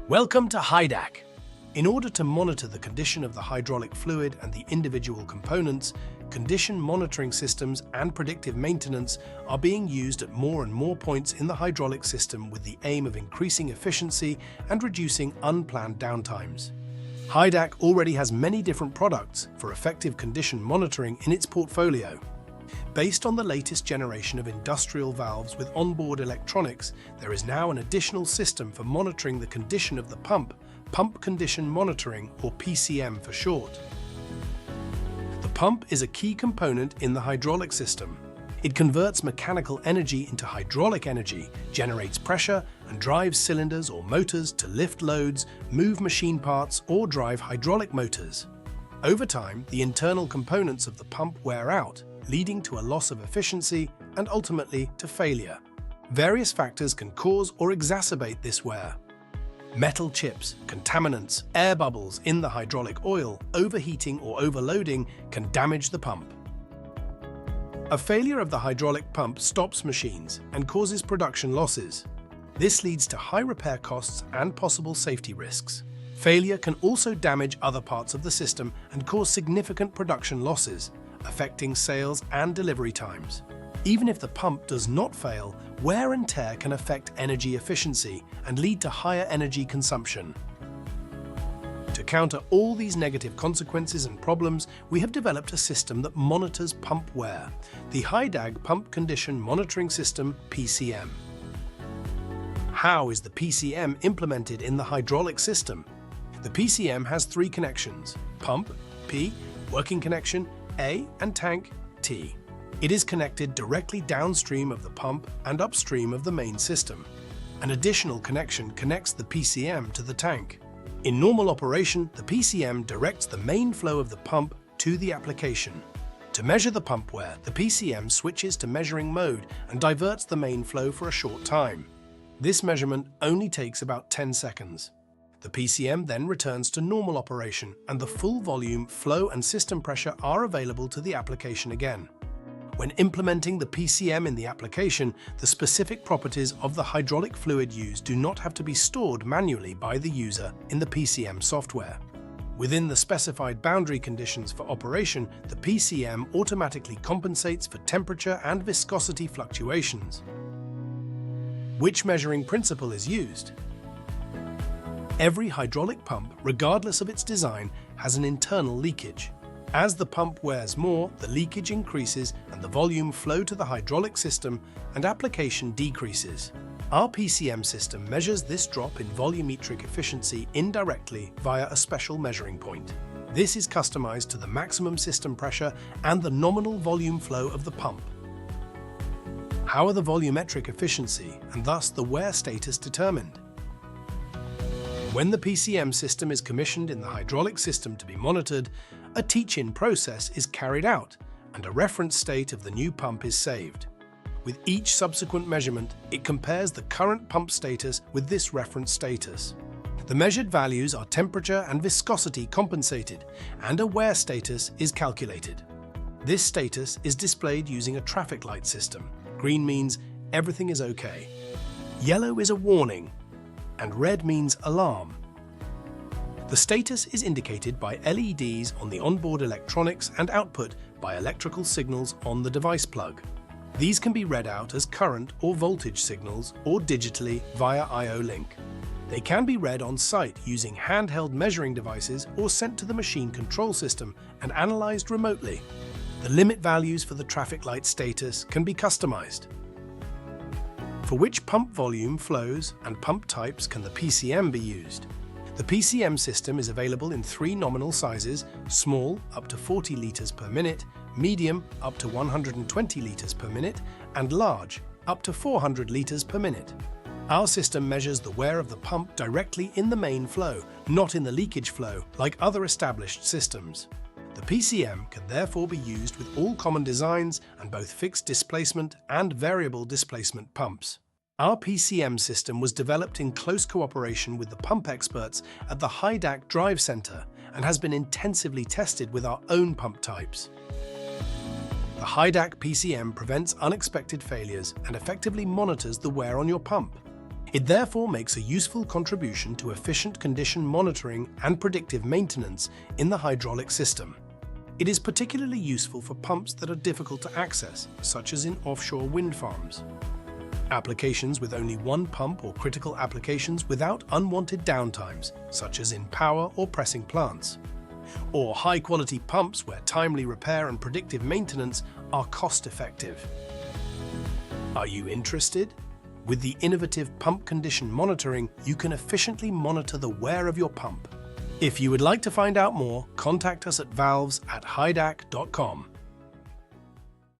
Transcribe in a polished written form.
Welcome to HYDAC. In order to monitor the condition of the hydraulic fluid and the individual components, condition monitoring systems and predictive maintenance are being used at more and more points in the hydraulic system with the aim of increasing efficiency and reducing unplanned downtimes. HYDAC already has many different products for effective condition monitoring in its portfolio. Based on the latest generation of industrial valves with onboard electronics, there is now an additional system for monitoring the condition of the pump condition monitoring, or PCM for short. The pump is a key component in the hydraulic system. It converts mechanical energy into hydraulic energy, generates pressure, and drives cylinders or motors to lift loads, move machine parts, or drive hydraulic motors. Over time, the internal components of the pump wear out, leading to a loss of efficiency and ultimately to failure. Various factors can cause or exacerbate this wear. Metal chips, contaminants, air bubbles in the hydraulic oil, overheating or overloading can damage the pump. A failure of the hydraulic pump stops machines and causes production losses. This leads to high repair costs and possible safety risks. Failure can also damage other parts of the system and cause significant production losses, affecting sales and delivery times. Even if the pump does not fail, wear and tear can affect energy efficiency and lead to higher energy consumption. To counter all these negative consequences and problems, we have developed a system that monitors pump wear, the HYDAC Pump Condition Monitoring System, PCM. How is the PCM implemented in the hydraulic system? The PCM has three connections: pump, P, working connection, A, and tank, T. It is connected directly downstream of the pump and upstream of the main system. An additional connection connects the PCM to the tank. In normal operation, the PCM directs the main flow of the pump to the application. To measure the pump wear, the PCM switches to measuring mode and diverts the main flow for a short time. This measurement only takes about 10 seconds. The PCM then returns to normal operation and the full volume, flow and system pressure are available to the application again. When implementing the PCM in the application, the specific properties of the hydraulic fluid used do not have to be stored manually by the user in the PCM software. Within the specified boundary conditions for operation, the PCM automatically compensates for temperature and viscosity fluctuations. Which measuring principle is used? Every hydraulic pump, regardless of its design, has an internal leakage. As the pump wears more, the leakage increases and the volume flow to the hydraulic system and application decreases. Our PCM system measures this drop in volumetric efficiency indirectly via a special measuring point. This is customized to the maximum system pressure and the nominal volume flow of the pump. How are the volumetric efficiency and thus the wear status determined? When the PCM system is commissioned in the hydraulic system to be monitored, a teach-in process is carried out and a reference state of the new pump is saved. With each subsequent measurement, it compares the current pump status with this reference status. The measured values are temperature and viscosity compensated, and a wear status is calculated. This status is displayed using a traffic light system. Green means everything is okay. Yellow is a warning, and red means alarm. The status is indicated by LEDs on the onboard electronics and output by electrical signals on the device plug. These can be read out as current or voltage signals or digitally via I/O link. They can be read on site using handheld measuring devices or sent to the machine control system and analyzed remotely. The limit values for the traffic light status can be customized. For which pump volume, flows, and pump types can the PCM be used? The PCM system is available in three nominal sizes: small, up to 40 litres per minute, medium, up to 120 litres per minute, and large, up to 400 litres per minute. Our system measures the wear of the pump directly in the main flow, not in the leakage flow, like other established systems. The PCM can therefore be used with all common designs and both fixed displacement and variable displacement pumps. Our PCM system was developed in close cooperation with the pump experts at the HYDAC Drive Center and has been intensively tested with our own pump types. The HYDAC PCM prevents unexpected failures and effectively monitors the wear on your pump. It therefore makes a useful contribution to efficient condition monitoring and predictive maintenance in the hydraulic system. It is particularly useful for pumps that are difficult to access, such as in offshore wind farms. Applications with only one pump or critical applications without unwanted downtimes, such as in power or pressing plants. Or high-quality pumps where timely repair and predictive maintenance are cost-effective. Are you interested? With the innovative pump condition monitoring, you can efficiently monitor the wear of your pump. If you would like to find out more, contact us at valves@hydac.com.